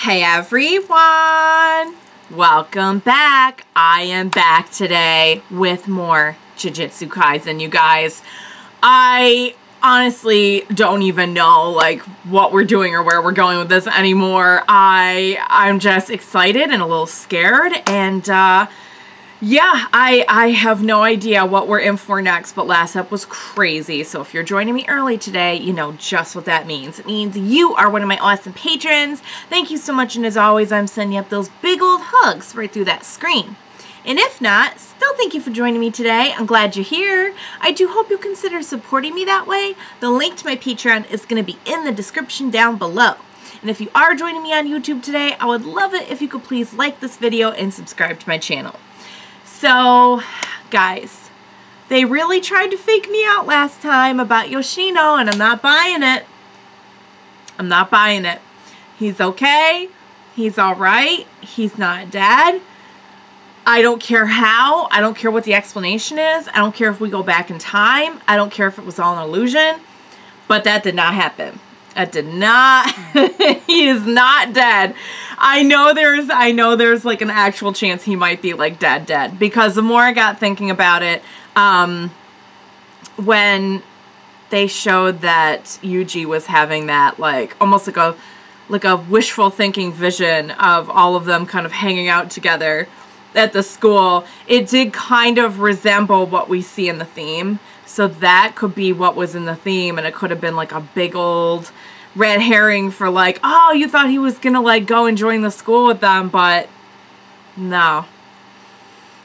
Hey everyone! Welcome back. I am back today with more Jujutsu Kaisen, you guys. I honestly don't even know like what we're doing or where we're going with this anymore. I'm just excited and a little scared, and yeah, I have no idea what we're in for next, but last up was crazy. So if you're joining me early today, you know just what that means. It means you are one of my awesome patrons. Thank you so much, and as always, I'm sending up those big old hugs right through that screen. And if not, still thank you for joining me today. I'm glad you're here. I do hope you'll consider supporting me that way. The link to my Patreon is going to be in the description down below. And if you are joining me on YouTube today, I would love it if you could please like this video and subscribe to my channel. So, guys, they really tried to fake me out last time about Yoshino, and I'm not buying it. I'm not buying it. He's okay. He's alright. He's not dead. I don't care how. I don't care what the explanation is. I don't care if we go back in time. I don't care if it was all an illusion. But that did not happen. That did not. He is not dead. I know there's like an actual chance he might be like dead, because the more I got thinking about it, when they showed that Yuji was having that like almost like a wishful thinking vision of all of them kind of hanging out together at the school, it did kind of resemble what we see in the theme. So that could be what was in the theme, and it could have been like a big old red herring for like, oh, you thought he was gonna like go and join the school with them, but no.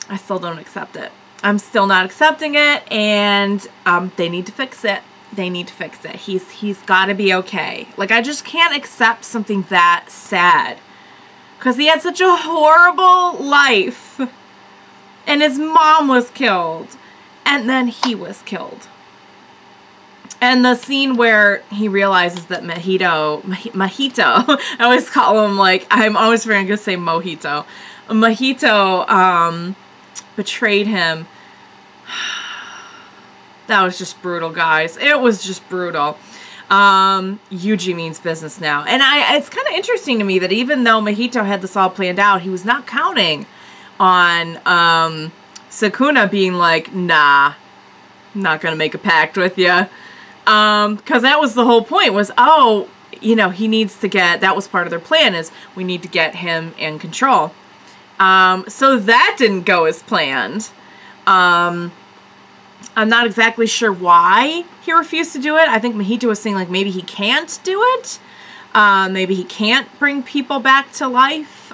I still don't accept it. I'm still not accepting it, and they need to fix it. They need to fix it. He's gotta be okay. Like, I just can't accept something that sad. Because he had such a horrible life. And his mom was killed. And then he was killed. And the scene where he realizes that Mahito, I always call him like, I'm always going to say Mohito. Mahito betrayed him. That was just brutal, guys. It was just brutal. Yuji means business now. And it's kind of interesting to me that even though Mahito had this all planned out, he was not counting on Sukuna being like, nah, I'm not going to make a pact with you. Because that was the whole point, was, oh, you know, he needs to get, that was part of their plan, is we need to get him in control. So that didn't go as planned. I'm not exactly sure why he refused to do it. I think Mahito was saying, like, maybe he can't do it. Maybe he can't bring people back to life.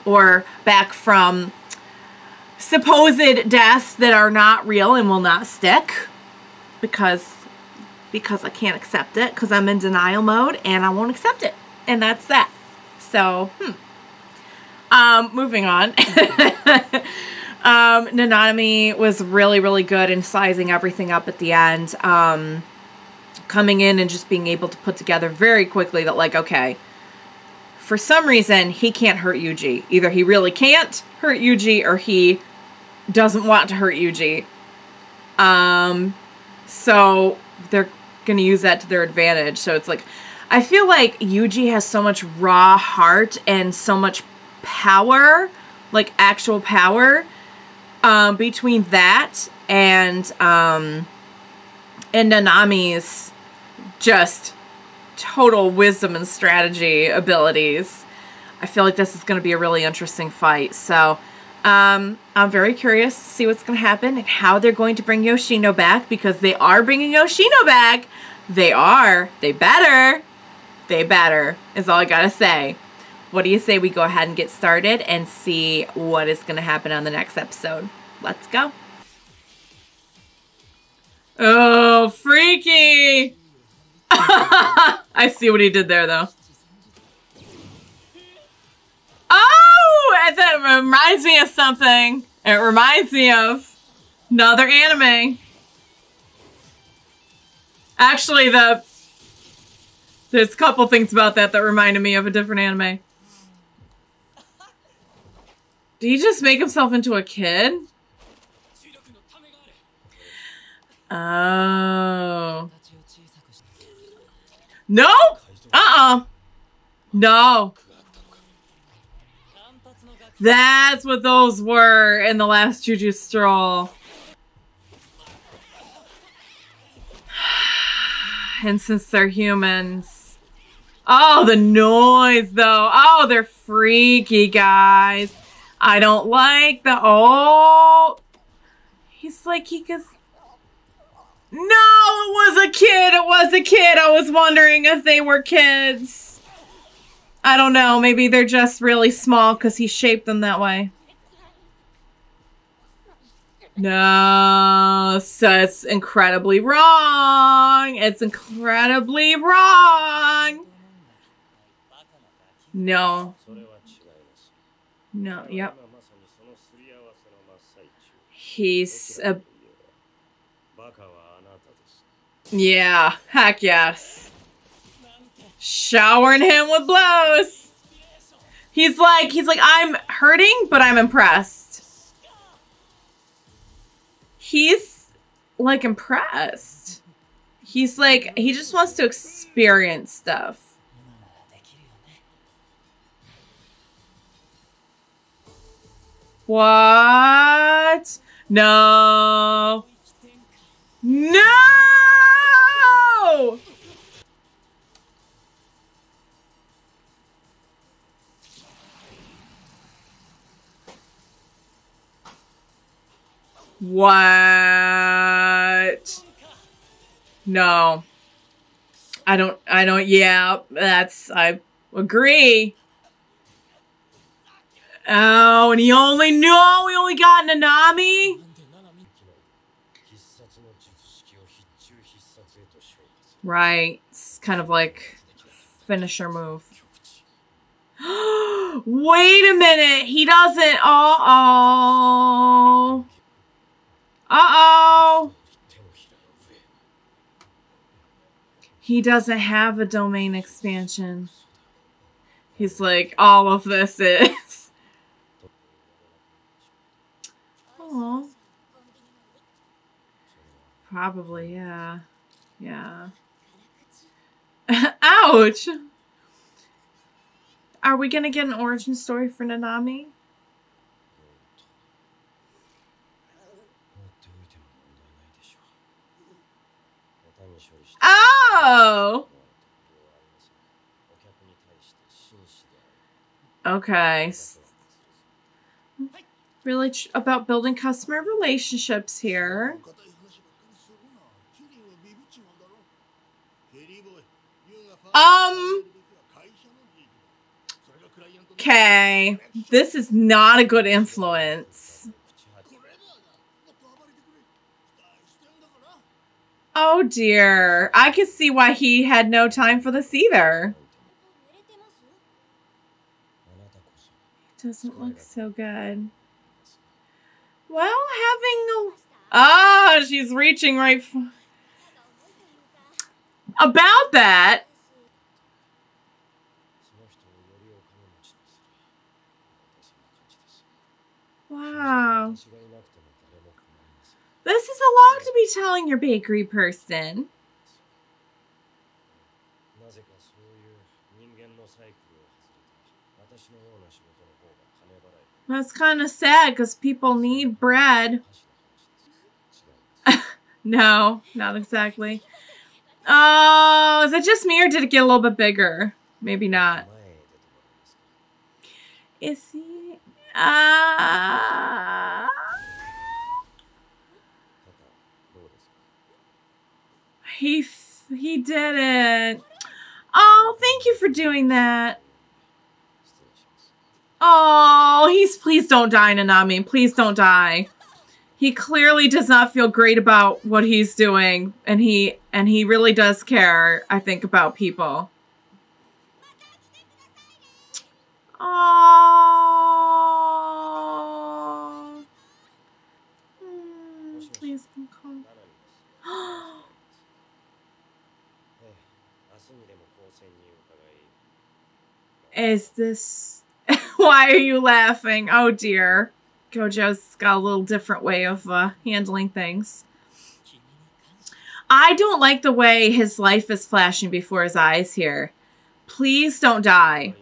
Or back from supposed deaths that are not real and will not stick. Because I can't accept it. Because I'm in denial mode and I won't accept it. And that's that. So, moving on. Nanami was really, really good in sizing everything up at the end. Coming in and just being able to put together very quickly that, like, okay, for some reason, he can't hurt Yuji. Either he really can't hurt Yuji or he doesn't want to hurt Yuji. So they're going to use that to their advantage. So it's like, I feel like Yuji has so much raw heart and so much power, like actual power, between that and Nanami's just total wisdom and strategy abilities. I feel like this is going to be a really interesting fight. So I'm very curious to see what's going to happen and how they're going to bring Yoshino back, because they are bringing Yoshino back. They are. They better. They better, is all I got to say. What do you say we go ahead and get started and see what is going to happen on the next episode? Let's go. Oh, freaky! I see what he did there, though. Oh! And that reminds me of something. It reminds me of another anime. Actually, there's a couple things about that reminded me of a different anime. Did he just make himself into a kid? Oh. Nope! No. That's what those were in the last Juju stroll. And since they're humans. Oh, the noise, though. Oh, they're freaky, guys. I don't like the... Oh. He's like, he goes... No, it was a kid. It was a kid. I was wondering if they were kids. I don't know. Maybe they're just really small because he shaped them that way. No, so it's incredibly wrong. It's incredibly wrong. No. No, yep. He's a... Yeah, heck yes. Showering him with blows. He's like, I'm hurting, but I'm impressed. He's like impressed. He's like, he just wants to experience stuff. What? No. No! What? No. I don't, yeah, I agree. Oh, and he only got Nanami? Right. It's kind of like finisher move. Wait a minute. He doesn't. Uh-oh. Uh-oh. He doesn't have a domain expansion. He's like, all of this is. Oh. Probably, yeah. Yeah. Ouch! Are we gonna get an origin story for Nanami? Oh! Okay. Really about building customer relationships here. Okay. This is not a good influence. Oh dear. I could see why he had no time for this either. It doesn't look so good. Well, having a... Oh, she's reaching right for... About that... Wow. This is a lot to be telling your bakery person. That's kind of sad because people need bread. No, not exactly. Oh, is it just me or did it get a little bit bigger? Maybe not. Is he? He didn't. Oh, thank you for doing that. Oh, please don't die, Nanami. Please don't die. He clearly does not feel great about what he's doing, and he really does care, I think, about people. Oh. Please come calm. Is this... Why are you laughing? Oh dear. Gojo's got a little different way of handling things. I don't like the way his life is flashing before his eyes here. Please don't die.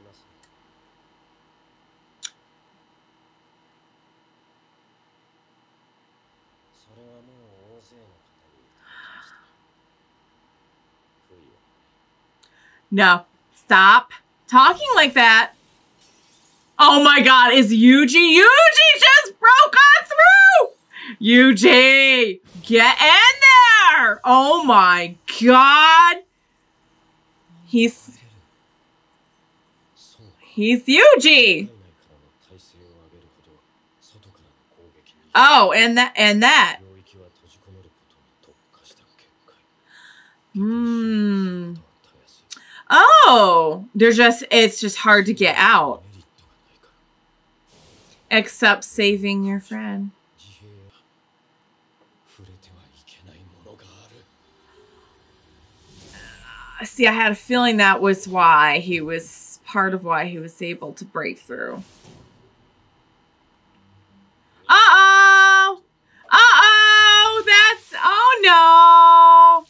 No. Stop talking like that. Oh my god, is Yuji? Yuji just broke on through! Yuji! Get in there! Oh my god. He's Yuji. Oh, and that. Oh, it's just hard to get out. Except saving your friend. See, I had a feeling that was why he was part of why he was able to break through. Uh-oh! Uh-oh! That's... Oh, no!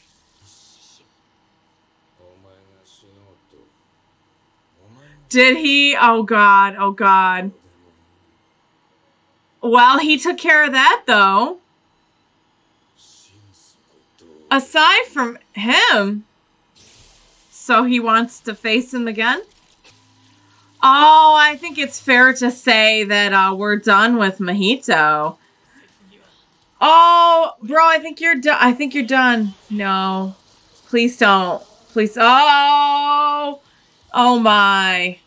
Did he? Oh, God. Oh, God. Well, he took care of that, though. Aside from him... So he wants to face him again? Oh, I think it's fair to say that we're done with Mahito. Oh, bro, I think you're done. I think you're done. No. Please don't. Please. Oh. Oh, my.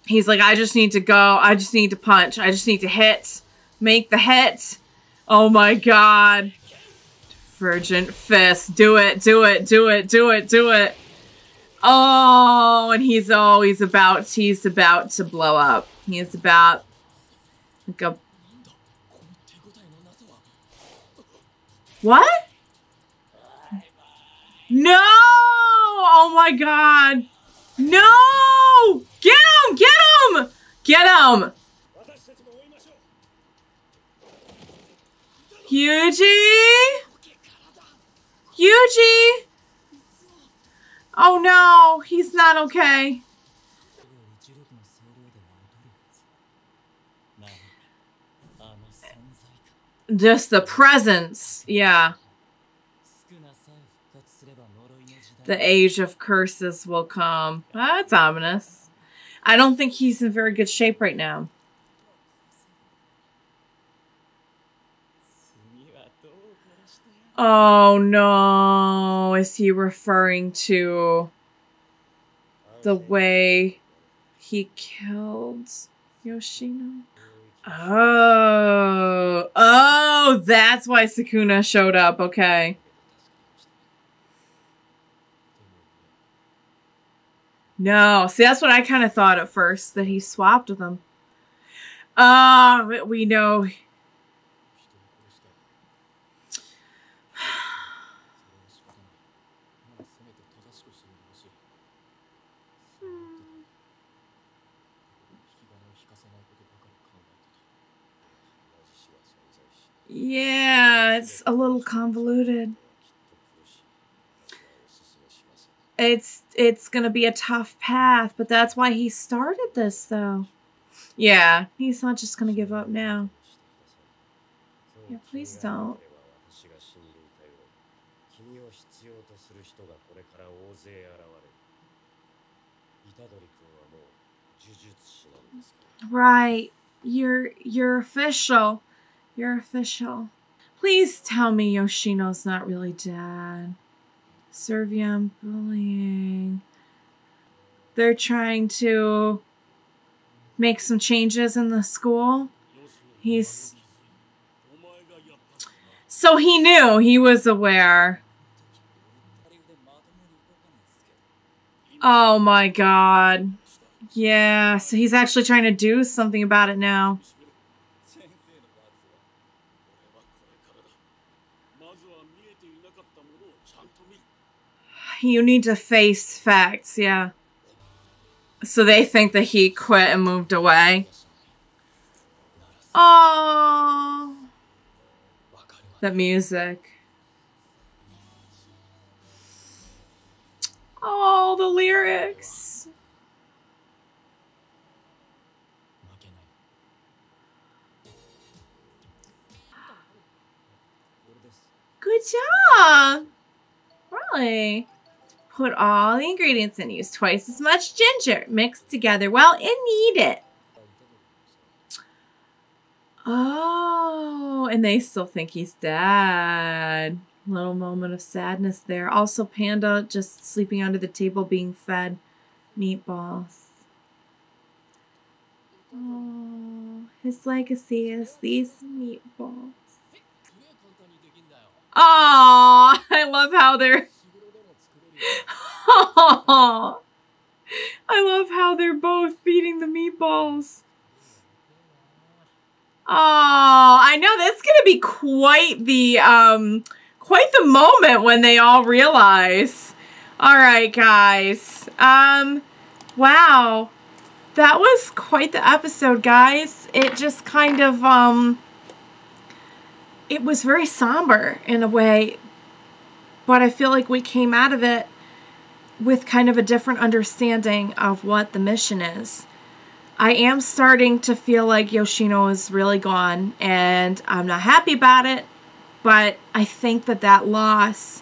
He's like, I just need to go. I just need to punch. I just need to hit. Make the hit. Oh, my God. Virgin fist. Do it. Do it. Do it. Do it. Do it. Oh, and he's about to blow up. He's about like a... What? No! Oh my god. No! Get him! Get him! Get him! Yuji? Yuji? Oh no, he's not okay. Just the presence, yeah. The age of curses will come. That's ominous. I don't think he's in very good shape right now. Oh no, is he referring to the way he killed Yoshino? Oh, that's why Sukuna showed up, okay. No, see, that's what I kind of thought at first, that he swapped with him. We know... Yeah, it's a little convoluted. It's gonna be a tough path, but that's why he started this, though. Yeah, he's not just gonna give up now. Yeah, please don't. Right, you're official. You're official. Please tell me Yoshino's not really dead. Serviam bullying. They're trying to make some changes in the school. So he knew. He was aware. Oh my god. Yeah, so he's actually trying to do something about it now. You need to face facts, yeah. So they think that he quit and moved away. Oh, that music. Oh, Oh, the lyrics. Good job. Really? Put all the ingredients in. Use twice as much ginger. Mix together well and knead it. Oh, and they still think he's dead. Little moment of sadness there. Also, Panda just sleeping under the table being fed meatballs. Oh, his legacy is these meatballs. Oh, I love how they're... Oh, I love how they're both feeding the meatballs. Oh, I know that's gonna be quite the moment when they all realize. All right, guys. Wow, that was quite the episode, guys. It just kind of it was very somber in a way, but I feel like we came out of it with kind of a different understanding of what the mission is. I am starting to feel like Yoshino is really gone, and I'm not happy about it, but I think that that loss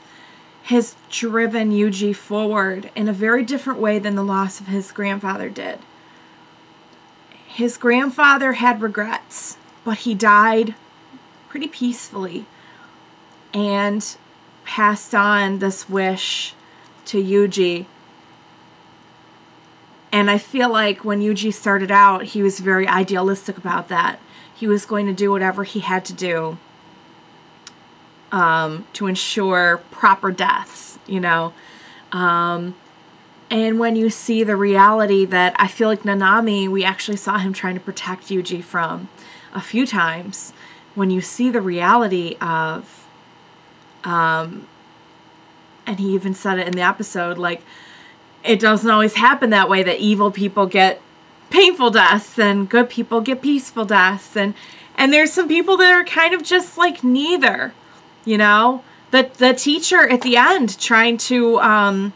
has driven Yuji forward in a very different way than the loss of his grandfather did. His grandfather had regrets, but he died pretty peacefully and passed on this wish to Yuji. And I feel like when Yuji started out, he was very idealistic about that. He was going to do whatever he had to do to ensure proper deaths, you know. And when you see the reality that I feel like Nanami, we actually saw him trying to protect Yuji from a few times. When you see the reality of, and he even said it in the episode, like, it doesn't always happen that way, that evil people get painful deaths and good people get peaceful deaths. And there's some people that are kind of just like neither, you know. The teacher at the end trying to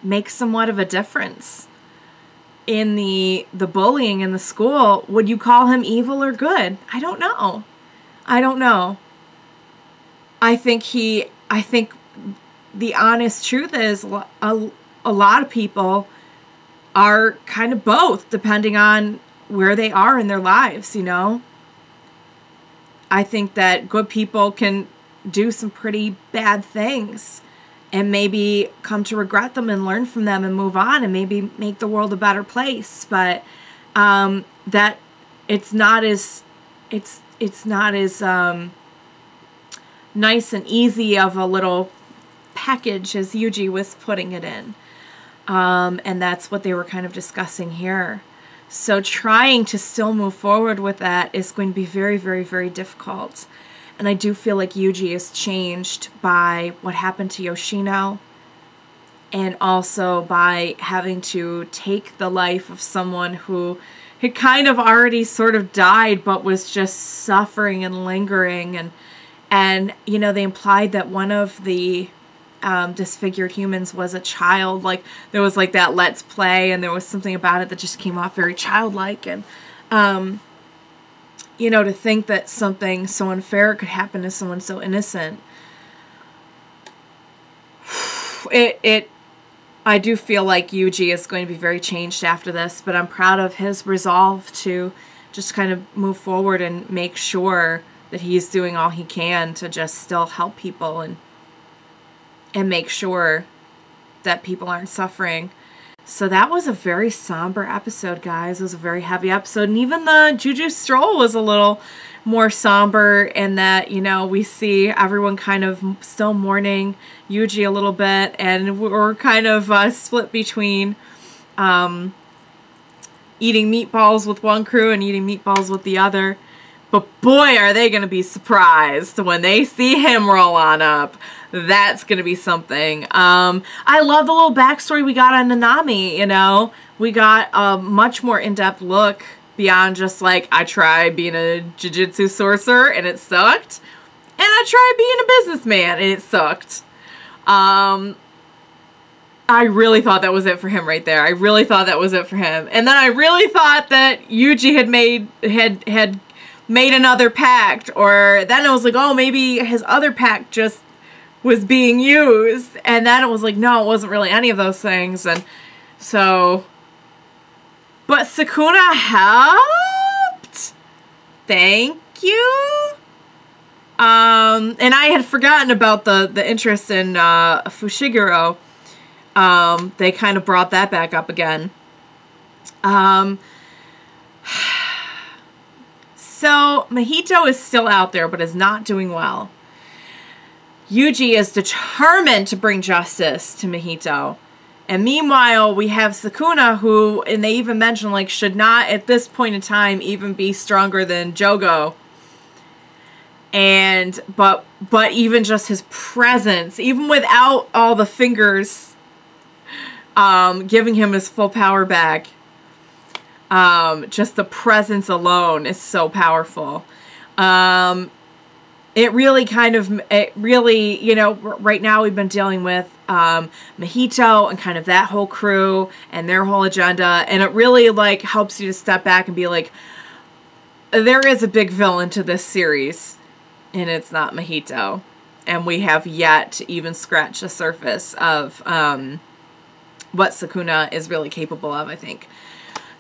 make somewhat of a difference in the bullying in the school. Would you call him evil or good? I don't know. I don't know. I think the honest truth is a lot of people are kind of both, depending on where they are in their lives, you know. I think that good people can do some pretty bad things and maybe come to regret them and learn from them and move on and maybe make the world a better place. But that it's not as nice and easy of a little package as Yuji was putting it in. And that's what they were kind of discussing here. So trying to still move forward with that is going to be very, very, very difficult. And I do feel like Yuji is changed by what happened to Yoshino, and also by having to take the life of someone who had kind of already sort of died but was just suffering and lingering. And you know, they implied that one of the disfigured humans was a child. Like, there was like that Let's Play, and there was something about it that just came off very childlike. And you know, to think that something so unfair could happen to someone so innocent, I do feel like Yuji is going to be very changed after this, but I'm proud of his resolve to just kind of move forward and make sure that he's doing all he can to just still help people and make sure that people aren't suffering. So that was a very somber episode, guys. It was a very heavy episode. And even the Juju stroll was a little more somber in that, you know, we see everyone kind of still mourning Yuji a little bit. And we're kind of split between eating meatballs with one crew and eating meatballs with the other. But boy, are they going to be surprised when they see him roll on up. That's going to be something. I love the little backstory we got on Nanami, you know. We got a much more in-depth look beyond just like, I tried being a Jujutsu sorcerer and it sucked. And I tried being a businessman and it sucked. I really thought that was it for him right there. I really thought that was it for him. And then I really thought that Yuji had made another pact, or then I was like, oh, maybe his other pact just was being used. And then it was like, no, it wasn't really any of those things. And so, but Sukuna helped. Thank you. And I had forgotten about the interest in Fushiguro. They kind of brought that back up again. So Mahito is still out there, but is not doing well. Yuji is determined to bring justice to Mahito. And meanwhile, we have Sukuna, who, and they even mention, like, should not, at this point in time, even be stronger than Jogo. And, but even just his presence, even without all the fingers, giving him his full power back, just the presence alone is so powerful. It really, you know, right now we've been dealing with Mahito and kind of that whole crew and their whole agenda, and it really, like, helps you to step back and be like, there is a big villain to this series, and it's not Mahito. And we have yet to even scratch the surface of what Sukuna is really capable of, I think.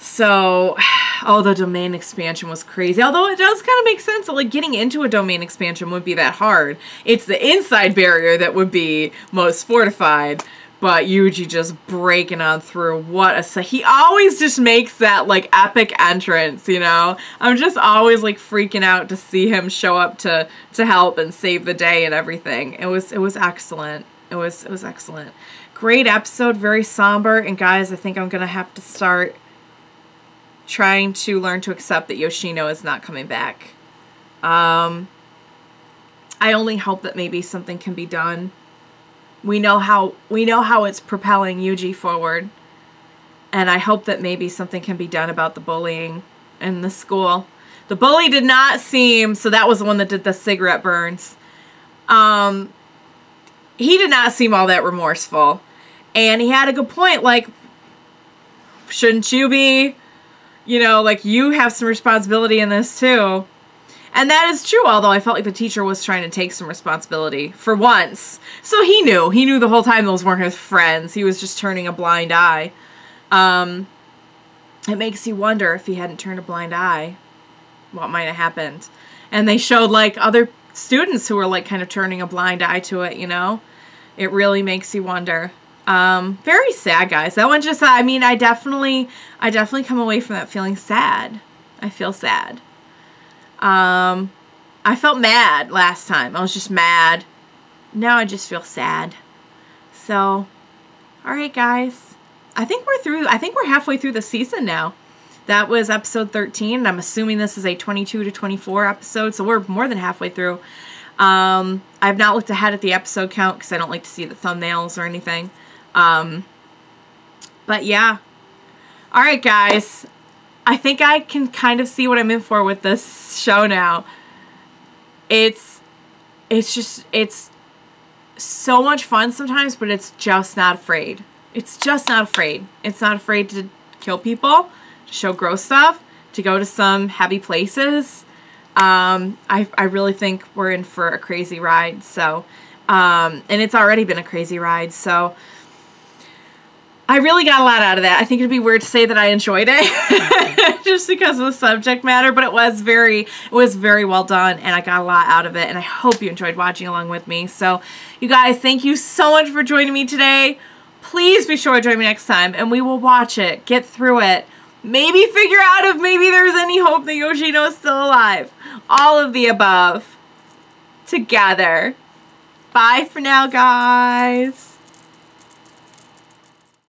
So, oh, the domain expansion was crazy. Although it does kind of make sense that, like, getting into a domain expansion wouldn't be that hard. It's the inside barrier that would be most fortified. But Yuji just breaking on through. What a... He always just makes that, like, epic entrance, you know? I'm just always, like, freaking out to see him show up to help and save the day and everything. It was excellent. It was excellent. Great episode, very somber. And guys, I think I'm going to have to start trying to learn to accept that Yoshino is not coming back. I only hope that maybe something can be done. We know how it's propelling Yuji forward, and I hope that maybe something can be done about the bullying in the school. The bully did not seem, so that was the one that did the cigarette burns. He did not seem all that remorseful, and he had a good point. Like, shouldn't you be? You know, like, you have some responsibility in this, too. And that is true, although I felt like the teacher was trying to take some responsibility for once. So he knew. He knew the whole time those weren't his friends. He was just turning a blind eye. It makes you wonder if he hadn't turned a blind eye, what might have happened. And they showed, like, other students who were, like, kind of turning a blind eye to it, you know? It really makes you wonder. Very sad, guys. That one just, I mean, I definitely come away from that feeling sad. I feel sad. I felt mad last time. I was just mad. Now I just feel sad. So, alright, guys. I think we're halfway through the season now. That was episode 13, and I'm assuming this is a 22 to 24 episode, so we're more than halfway through. I've not looked ahead at the episode count because I don't like to see the thumbnails or anything. But yeah. Alright, guys. I think I can kind of see what I'm in for with this show now. It's so much fun sometimes, but it's just not afraid. It's just not afraid. It's not afraid to kill people, to show gross stuff, to go to some heavy places. I really think we're in for a crazy ride. So, and it's already been a crazy ride. So, I really got a lot out of that. I think it'd be weird to say that I enjoyed it just because of the subject matter, but it was very well done, and I got a lot out of it, and I hope you enjoyed watching along with me. So, you guys, thank you so much for joining me today. Please be sure to join me next time, and we will watch it, get through it, maybe figure out if maybe there's any hope that Yoshino is still alive. All of the above together. Bye for now, guys.